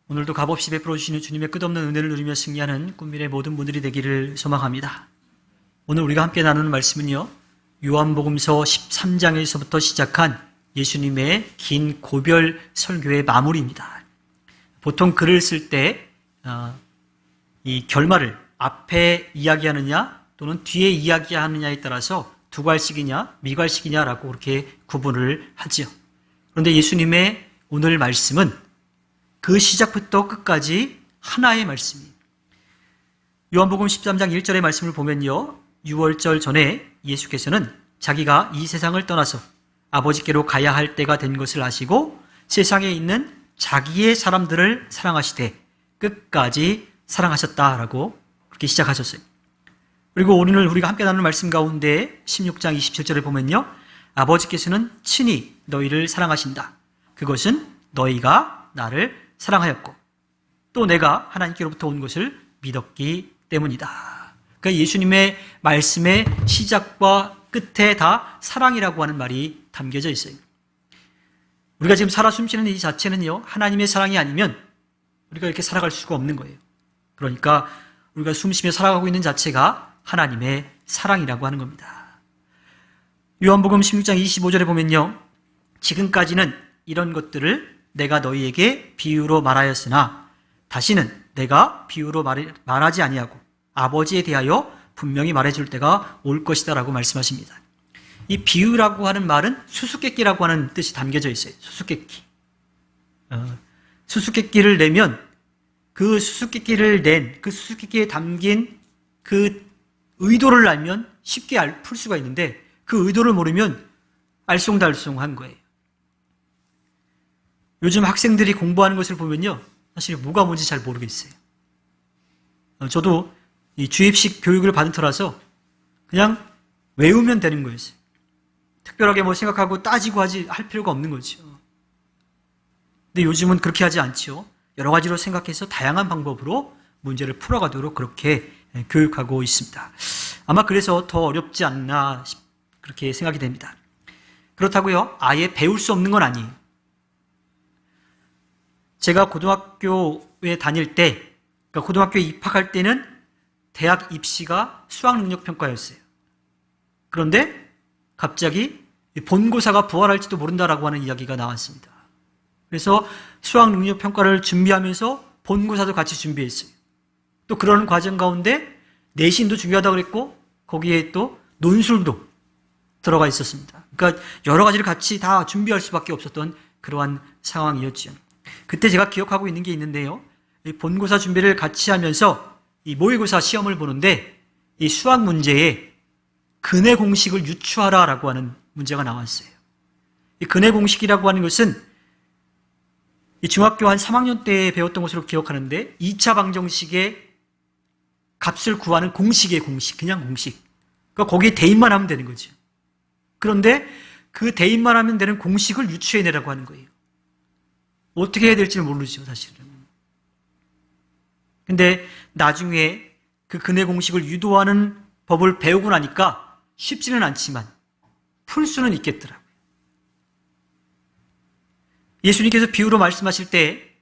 오늘도 값없이 베풀어 주시는 주님의 끝없는 은혜를 누리며 승리하는 꿈밀의 모든 분들이 되기를 소망합니다. 오늘 우리가 함께 나누는 말씀은요, 요한복음서 13장에서부터 시작한 예수님의 긴 고별 설교의 마무리입니다. 보통 글을 쓸 때 이 결말을 앞에 이야기하느냐 또는 뒤에 이야기하느냐에 따라서 두괄식이냐 미괄식이냐라고 그렇게 구분을 하지요. 그런데 예수님의 오늘 말씀은 그 시작부터 끝까지 하나의 말씀이에요. 요한복음 13장 1절의 말씀을 보면요, 유월절 전에 예수께서는 자기가 이 세상을 떠나서 아버지께로 가야 할 때가 된 것을 아시고 세상에 있는 자기의 사람들을 사랑하시되 끝까지 사랑하셨다라고 그렇게 시작하셨어요. 그리고 오늘 우리가 함께 나누는 말씀 가운데 16장 27절에 보면요, 아버지께서는 친히 너희를 사랑하신다. 그것은 너희가 나를 사랑하였고 또 내가 하나님께로부터 온 것을 믿었기 때문이다. 그러니까 예수님의 말씀의 시작과 끝에 다 사랑이라고 하는 말이 담겨져 있어요. 우리가 지금 살아 숨쉬는 이 자체는요, 하나님의 사랑이 아니면 우리가 이렇게 살아갈 수가 없는 거예요. 그러니까 우리가 숨쉬며 살아가고 있는 자체가 하나님의 사랑이라고 하는 겁니다. 요한복음 16장 25절에 보면요, 지금까지는 이런 것들을 내가 너희에게 비유로 말하였으나 다시는 내가 비유로 말하지 아니하고 아버지에 대하여 분명히 말해줄 때가 올 것이다 라고 말씀하십니다. 이 비유라고 하는 말은 수수께끼라고 하는 뜻이 담겨져 있어요. 수수께끼. 수수께끼를 내면 그 수수께끼를 낸 그 수수께끼에 담긴 그 의도를 알면 쉽게 풀 수가 있는데 그 의도를 모르면 알쏭달쏭한 거예요. 요즘 학생들이 공부하는 것을 보면요, 사실 뭐가 뭔지 잘 모르겠어요. 저도 이 주입식 교육을 받은 터라서 그냥 외우면 되는 거였어요. 특별하게 뭐 생각하고 따지고 할 필요가 없는 거죠. 근데 요즘은 그렇게 하지 않죠. 여러 가지로 생각해서 다양한 방법으로 문제를 풀어가도록 그렇게 교육하고 있습니다. 아마 그래서 더 어렵지 않나 그렇게 생각이 됩니다. 그렇다고요, 아예 배울 수 없는 건 아니에요. 제가 고등학교에 다닐 때, 그러니까 고등학교에 입학할 때는 대학 입시가 수학능력평가였어요. 그런데 갑자기 본고사가 부활할지도 모른다라고 하는 이야기가 나왔습니다. 그래서 수학능력평가를 준비하면서 본고사도 같이 준비했어요. 또 그런 과정 가운데 내신도 중요하다고 그랬고 거기에 또 논술도 들어가 있었습니다. 그러니까 여러 가지를 같이 다 준비할 수밖에 없었던 그러한 상황이었죠. 그때 제가 기억하고 있는 게 있는데요, 이 본고사 준비를 같이 하면서 이 모의고사 시험을 보는데 이 수학 문제에 근해 공식을 유추하라라고 하는 문제가 나왔어요. 이 근해 공식이라고 하는 것은 이 중학교 한 3학년 때 배웠던 것으로 기억하는데 2차 방정식의 값을 구하는 공식이에요. 공식, 그냥 공식. 그러니까 거기에 대입만 하면 되는 거죠. 그런데 그 대입만 하면 되는 공식을 유추해내라고 하는 거예요. 어떻게 해야 될지 모르죠, 사실은. 근데 나중에 그 근해 공식을 유도하는 법을 배우고 나니까 쉽지는 않지만 풀 수는 있겠더라고요. 예수님께서 비유로 말씀하실 때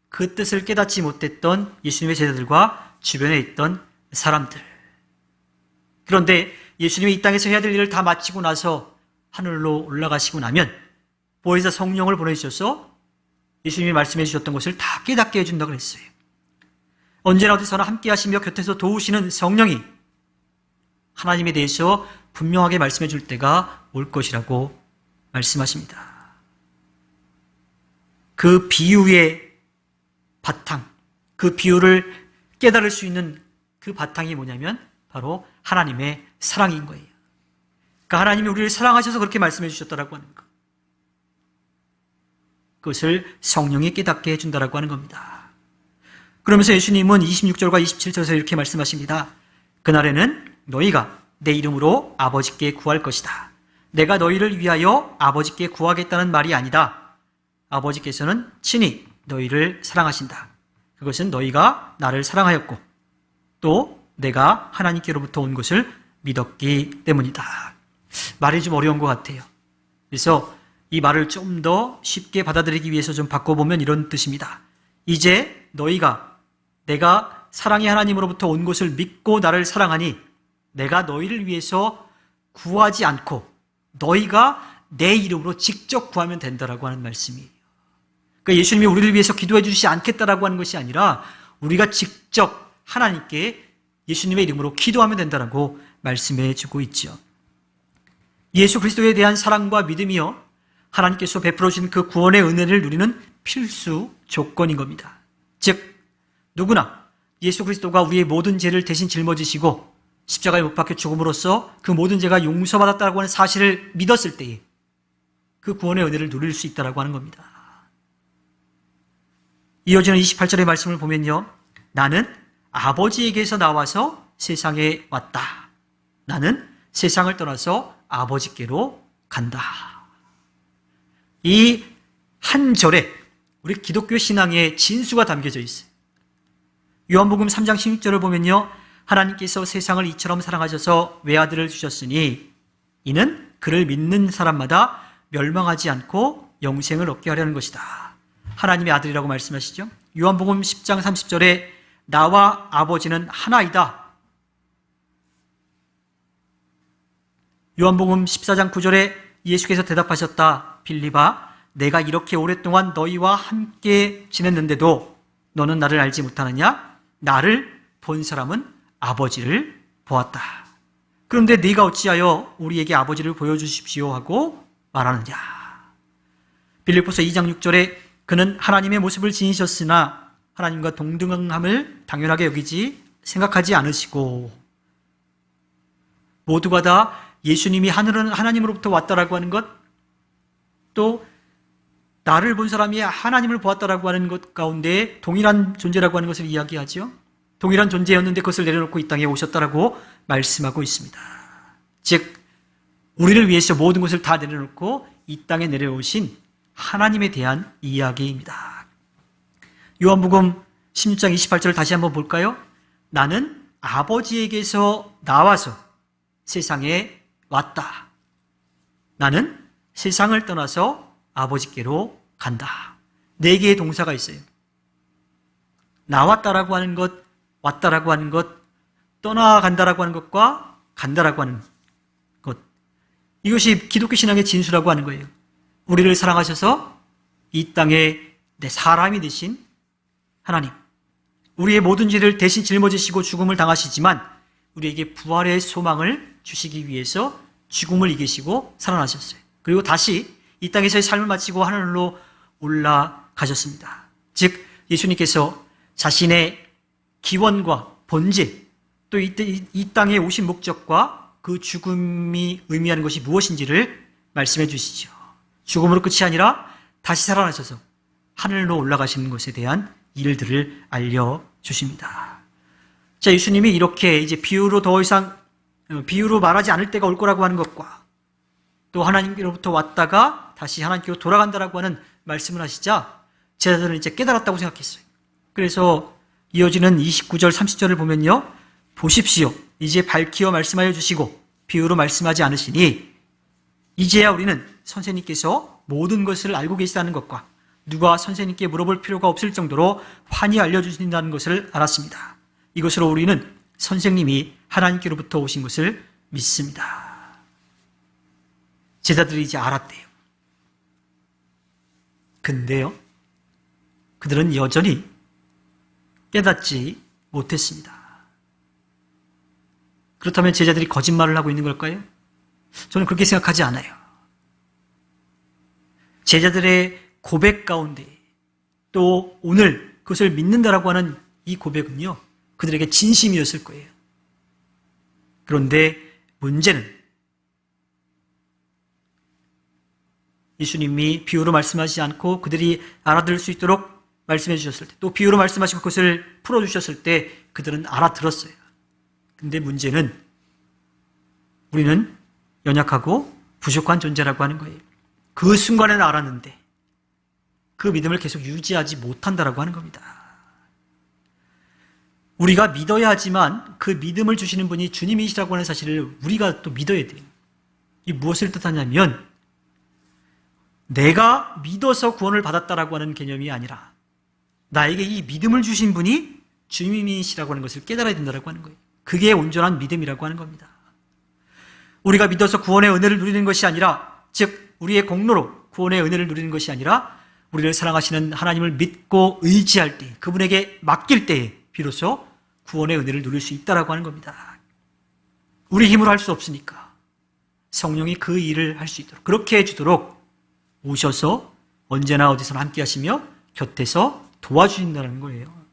그 뜻을 깨닫지 못했던 예수님의 제자들과 주변에 있던 사람들. 그런데 예수님이 이 땅에서 해야 될 일을 다 마치고 나서 하늘로 올라가시고 나면 보혜사 성령을 보내주셔서 예수님이 말씀해 주셨던 것을 다 깨닫게 해준다고 그랬어요. 언제나 어디서나 함께 하시며 곁에서 도우시는 성령이 하나님에 대해서 분명하게 말씀해 줄 때가 올 것이라고 말씀하십니다. 그 비유의 바탕, 그 비유를 깨달을 수 있는 그 바탕이 뭐냐면 바로 하나님의 사랑인 거예요. 그러니까 하나님이 우리를 사랑하셔서 그렇게 말씀해 주셨다라고 하는 것. 그것을 성령이 깨닫게 해준다라고 하는 겁니다. 그러면서 예수님은 26절과 27절에서 이렇게 말씀하십니다. 그날에는 너희가 내 이름으로 아버지께 구할 것이다. 내가 너희를 위하여 아버지께 구하겠다는 말이 아니다. 아버지께서는 친히 너희를 사랑하신다. 그것은 너희가 나를 사랑하였고 또 내가 하나님께로부터 온 것을 믿었기 때문이다. 말이 좀 어려운 것 같아요. 그래서 이 말을 좀 더 쉽게 받아들이기 위해서 좀 바꿔보면 이런 뜻입니다. 이제 너희가 내가 사랑의 하나님으로부터 온 것을 믿고 나를 사랑하니 내가 너희를 위해서 구하지 않고 너희가 내 이름으로 직접 구하면 된다라고 하는 말씀이에요. 그러니까 예수님이 우리를 위해서 기도해 주시지 않겠다라고 하는 것이 아니라 우리가 직접 하나님께 예수님의 이름으로 기도하면 된다라고 말씀해 주고 있죠. 예수 그리스도에 대한 사랑과 믿음이요, 하나님께서 베풀어 주신 그 구원의 은혜를 누리는 필수 조건인 겁니다. 즉 누구나 예수 그리스도가 우리의 모든 죄를 대신 짊어지시고 십자가에 못 박혀 죽음으로써 그 모든 죄가 용서받았다고 하는 사실을 믿었을 때에 그 구원의 은혜를 누릴 수 있다고 하는 겁니다. 이어지는 28절의 말씀을 보면요, 나는 아버지에게서 나와서 세상에 왔다. 나는 세상을 떠나서 아버지께로 간다. 이 한 절에 우리 기독교 신앙의 진수가 담겨져 있어요. 요한복음 3장 16절을 보면요, 하나님께서 세상을 이처럼 사랑하셔서 외아들을 주셨으니 이는 그를 믿는 사람마다 멸망하지 않고 영생을 얻게 하려는 것이다. 하나님의 아들이라고 말씀하시죠. 요한복음 10장 30절에 나와 아버지는 하나이다. 요한복음 14장 9절에 예수께서 대답하셨다. 빌립아, 내가 이렇게 오랫동안 너희와 함께 지냈는데도 너는 나를 알지 못하느냐? 나를 본 사람은 아버지를 보았다. 그런데 네가 어찌하여 우리에게 아버지를 보여주십시오 하고 말하느냐? 빌립보서 2장 6절에 그는 하나님의 모습을 지니셨으나 하나님과 동등함을 당연하게 여기지 생각하지 않으시고, 모두가 다 예수님이 하늘은 하나님으로부터 왔다라고 하는 것, 또 나를 본 사람이 하나님을 보았다라고 하는 것 가운데 동일한 존재라고 하는 것을 이야기하죠. 동일한 존재였는데 그것을 내려놓고 이 땅에 오셨다라고 말씀하고 있습니다. 즉 우리를 위해서 모든 것을 다 내려놓고 이 땅에 내려오신 하나님에 대한 이야기입니다. 요한복음 16장 28절을 다시 한번 볼까요? 나는 아버지에게서 나와서 세상에 왔다. 나는 세상을 떠나서 아버지께로 간다. 4개의 동사가 있어요. 나왔다라고 하는 것, 왔다라고 하는 것, 떠나간다라고 하는 것과 간다라고 하는 것. 이것이 기독교 신앙의 진수라고 하는 거예요. 우리를 사랑하셔서 이 땅에 내 사람이 되신 하나님, 우리의 모든 죄를 대신 짊어지시고 죽음을 당하시지만 우리에게 부활의 소망을 주시기 위해서 죽음을 이기시고 살아나셨어요. 그리고 다시 이 땅에서의 삶을 마치고 하늘로 올라가셨습니다. 즉 예수님께서 자신의 기원과 본질, 또 이 땅에 오신 목적과 그 죽음이 의미하는 것이 무엇인지를 말씀해 주시죠. 죽음으로 끝이 아니라 다시 살아나셔서 하늘로 올라가시는 것에 대한 일들을 알려주십니다. 자, 예수님이 이렇게 이제 비유로 더 이상 비유로 말하지 않을 때가 올 거라고 하는 것과 또 하나님께로부터 왔다가 다시 하나님께로 돌아간다라고 하는 말씀을 하시자 제자들은 이제 깨달았다고 생각했어요. 그래서 이어지는 29절 30절을 보면요, 보십시오, 이제 밝히어 말씀하여 주시고 비유로 말씀하지 않으시니 이제야 우리는 선생님께서 모든 것을 알고 계시다는 것과 누가 선생님께 물어볼 필요가 없을 정도로 환히 알려주신다는 것을 알았습니다. 이것으로 우리는 선생님이 하나님께로부터 오신 것을 믿습니다. 제자들이 이제 알았대요. 근데요, 그들은 여전히 깨닫지 못했습니다. 그렇다면 제자들이 거짓말을 하고 있는 걸까요? 저는 그렇게 생각하지 않아요. 제자들의 고백 가운데 또 오늘 그것을 믿는다라고 하는 이 고백은요, 그들에게 진심이었을 거예요. 그런데 문제는 예수님이 비유로 말씀하지 않고 그들이 알아들을 수 있도록 말씀해 주셨을 때, 또 비유로 말씀하시고 그것을 풀어주셨을 때 그들은 알아들었어요. 근데 문제는 우리는 연약하고 부족한 존재라고 하는 거예요. 그 순간에는 알았는데 그 믿음을 계속 유지하지 못한다라고 하는 겁니다. 우리가 믿어야 하지만 그 믿음을 주시는 분이 주님이시라고 하는 사실을 우리가 또 믿어야 돼요. 이 무엇을 뜻하냐면 내가 믿어서 구원을 받았다라고 하는 개념이 아니라 나에게 이 믿음을 주신 분이 주님이시라고 하는 것을 깨달아야 된다고 하는 거예요. 그게 온전한 믿음이라고 하는 겁니다. 우리가 믿어서 구원의 은혜를 누리는 것이 아니라, 즉 우리의 공로로 구원의 은혜를 누리는 것이 아니라 우리를 사랑하시는 하나님을 믿고 의지할 때, 그분에게 맡길 때에 비로소 구원의 은혜를 누릴 수 있다라고 하는 겁니다. 우리 힘으로 할 수 없으니까 성령이 그 일을 할 수 있도록, 그렇게 해주도록 오셔서 언제나 어디서나 함께 하시며 곁에서 도와주신다는 거예요.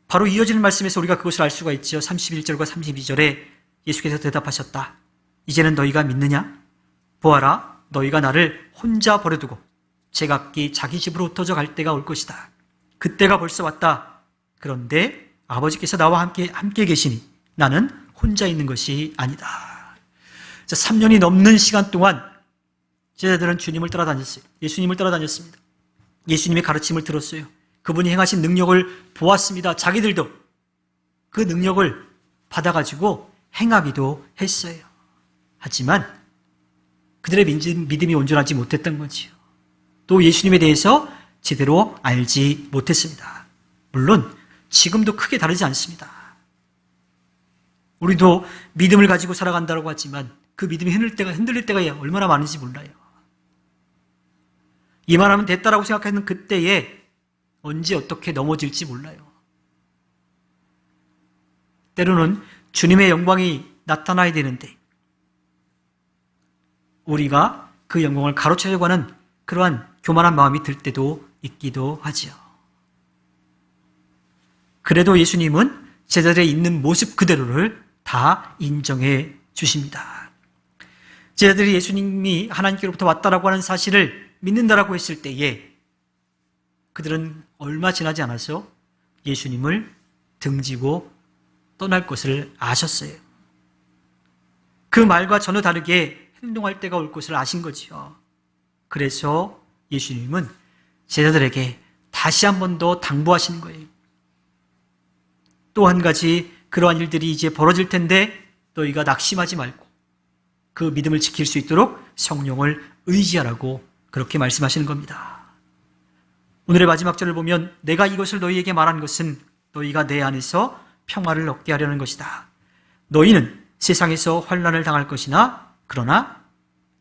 바로 이어지는 말씀에서 우리가 그것을 알 수가 있죠. 31절과 32절에 예수께서 대답하셨다. 이제는 너희가 믿느냐? 보아라, 너희가 나를 혼자 버려두고 제각기 자기 집으로 흩어져 갈 때가 올 것이다. 그때가 벌써 왔다. 그런데 아버지께서 나와 함께 계시니 나는 혼자 있는 것이 아니다. 자, 3년이 넘는 시간 동안 제자들은 주님을 따라다녔어요. 예수님을 따라다녔습니다. 예수님의 가르침을 들었어요. 그분이 행하신 능력을 보았습니다. 자기들도 그 능력을 받아가지고 행하기도 했어요. 하지만 그들의 믿음이 온전하지 못했던 거지요. 또 예수님에 대해서 제대로 알지 못했습니다. 물론 지금도 크게 다르지 않습니다. 우리도 믿음을 가지고 살아간다고 하지만 그 믿음이 흔들릴 때가 얼마나 많은지 몰라요. 이만하면 됐다라고 생각하는 그때에 언제 어떻게 넘어질지 몰라요. 때로는 주님의 영광이 나타나야 되는데 우리가 그 영광을 가로채려고 하는 그러한 교만한 마음이 들 때도 있기도 하지요. 그래도 예수님은 제자들의 있는 모습 그대로를 다 인정해 주십니다. 제자들이 예수님이 하나님께로부터 왔다라고 하는 사실을 믿는다라고 했을 때에 그들은 얼마 지나지 않아서 예수님을 등지고 떠날 것을 아셨어요. 그 말과 전혀 다르게 행동할 때가 올 것을 아신 거지요. 그래서 예수님은 제자들에게 다시 한 번 더 당부하시는 거예요. 또 한 가지 그러한 일들이 이제 벌어질 텐데 너희가 낙심하지 말고 그 믿음을 지킬 수 있도록 성령을 의지하라고 그렇게 말씀하시는 겁니다. 오늘의 마지막 절을 보면 내가 이것을 너희에게 말한 것은 너희가 내 안에서 평화를 얻게 하려는 것이다. 너희는 세상에서 환난을 당할 것이나 그러나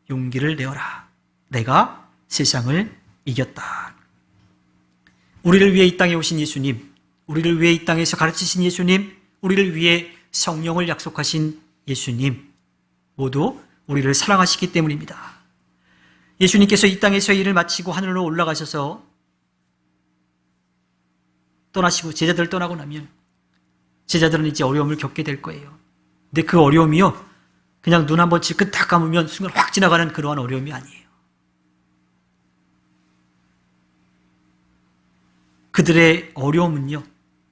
용기를 내어라. 내가 세상을 이겼다. 우리를 위해 이 땅에 오신 예수님, 우리를 위해 이 땅에서 가르치신 예수님, 우리를 위해 성령을 약속하신 예수님, 모두 우리를 사랑하시기 때문입니다. 예수님께서 이 땅에서 일을 마치고 하늘로 올라가셔서 떠나시고 제자들 떠나고 나면 제자들은 이제 어려움을 겪게 될 거예요. 근데 그 어려움이요, 그냥 눈 한번 질끈 딱 감으면 순간 확 지나가는 그러한 어려움이 아니에요. 그들의 어려움은요,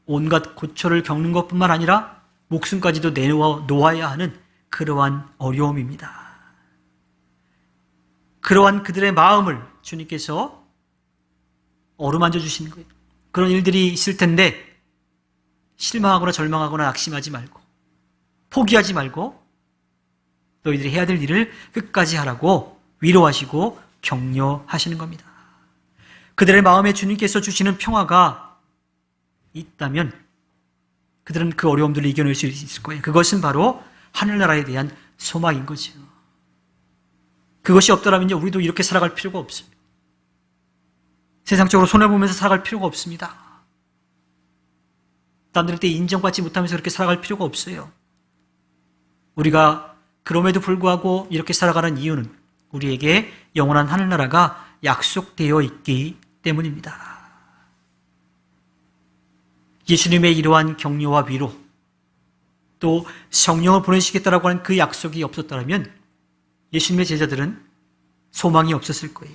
온갖 고초를 겪는 것뿐만 아니라 목숨까지도 내놓아야 하는 그러한 어려움입니다. 그러한 그들의 마음을 주님께서 어루만져 주시는 거예요. 그런 일들이 있을 텐데 실망하거나 절망하거나 낙심하지 말고 포기하지 말고 너희들이 해야 될 일을 끝까지 하라고 위로하시고 격려하시는 겁니다. 그들의 마음에 주님께서 주시는 평화가 있다면 그들은 그 어려움들을 이겨낼 수 있을 거예요. 그것은 바로 하늘나라에 대한 소망인 거죠. 그것이 없더라면 우리도 이렇게 살아갈 필요가 없습니다. 세상적으로 손해보면서 살아갈 필요가 없습니다. 남들한테 인정받지 못하면서 그렇게 살아갈 필요가 없어요. 우리가 그럼에도 불구하고 이렇게 살아가는 이유는 우리에게 영원한 하늘나라가 약속되어 있기 때문입니다. 예수님의 이러한 격려와 위로, 또 성령을 보내시겠다라고 하는 그 약속이 없었다면 예수님의 제자들은 소망이 없었을 거예요.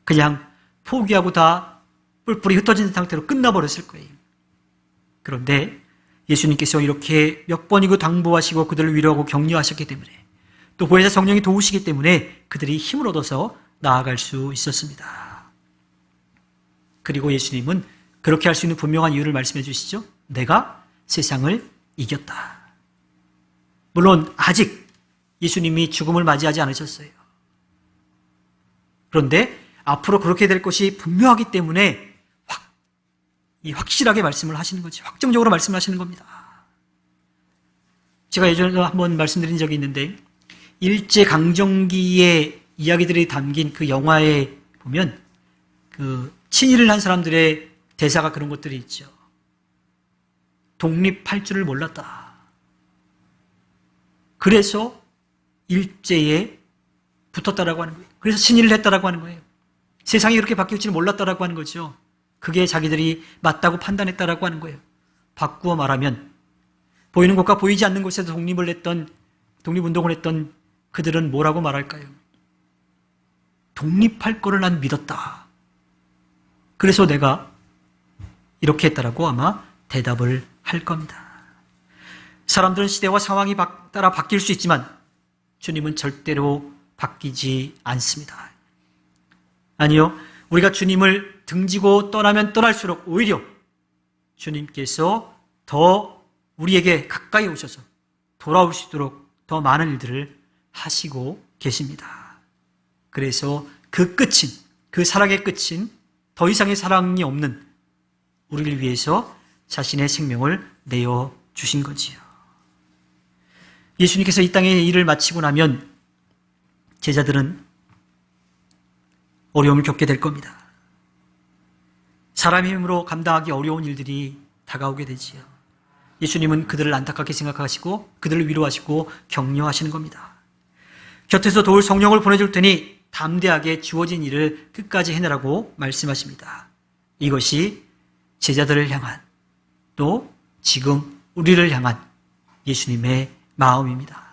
그냥 포기하고 다 뿔뿔이 흩어진 상태로 끝나버렸을 거예요. 그런데 예수님께서 이렇게 몇 번이고 당부하시고 그들을 위로하고 격려하셨기 때문에, 또 보혜사 성령이 도우시기 때문에 그들이 힘을 얻어서 나아갈 수 있었습니다. 그리고 예수님은 그렇게 할 수 있는 분명한 이유를 말씀해 주시죠. 내가 세상을 이겼다. 물론 아직 예수님이 죽음을 맞이하지 않으셨어요. 그런데 앞으로 그렇게 될 것이 분명하기 때문에 확실하게 말씀을 하시는 거지. 확정적으로 말씀을 하시는 겁니다. 제가 예전에 한번 말씀드린 적이 있는데 일제강점기의 이야기들이 담긴 그 영화에 보면 그 친일을 한 사람들의 대사가 그런 것들이 있죠. 독립할 줄을 몰랐다. 그래서 일제에 붙었다라고 하는 거예요. 그래서 친일을 했다라고 하는 거예요. 세상이 그렇게 바뀔 줄 몰랐다라고 하는 거죠. 그게 자기들이 맞다고 판단했다라고 하는 거예요. 바꾸어 말하면 보이는 곳과 보이지 않는 곳에서 독립운동을 했던 그들은 뭐라고 말할까요? 독립할 거를 난 믿었다. 그래서 내가 이렇게 했다라고 아마 대답을 할 겁니다. 사람들은 시대와 상황이 따라 바뀔 수 있지만 주님은 절대로 바뀌지 않습니다. 아니요, 우리가 주님을 등지고 떠나면 떠날수록 오히려 주님께서 더 우리에게 가까이 오셔서 돌아올 수 있도록 더 많은 일들을 하시고 계십니다. 그래서 그 끝인, 그 사랑의 끝인 더 이상의 사랑이 없는 우리를 위해서 자신의 생명을 내어 주신 거지요. 예수님께서 이 땅의 일을 마치고 나면 제자들은 어려움을 겪게 될 겁니다. 사람의 힘으로 감당하기 어려운 일들이 다가오게 되지요. 예수님은 그들을 안타깝게 생각하시고 그들을 위로하시고 격려하시는 겁니다. 곁에서 도울 성령을 보내줄 테니 담대하게 주어진 일을 끝까지 해내라고 말씀하십니다. 이것이 제자들을 향한 또 지금 우리를 향한 예수님의 마음입니다.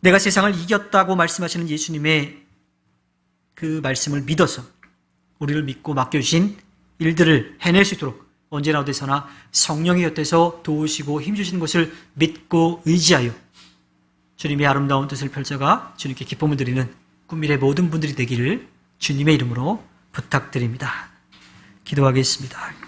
내가 세상을 이겼다고 말씀하시는 예수님의 그 말씀을 믿어서 우리를 믿고 맡겨주신 일들을 해낼 수 있도록 언제나 어디서나 성령의 곁에서 도우시고 힘주시는 것을 믿고 의지하여 주님의 아름다운 뜻을 펼쳐가 주님께 기쁨을 드리는 꿈미래 모든 분들이 되기를 주님의 이름으로 부탁드립니다. 기도하겠습니다.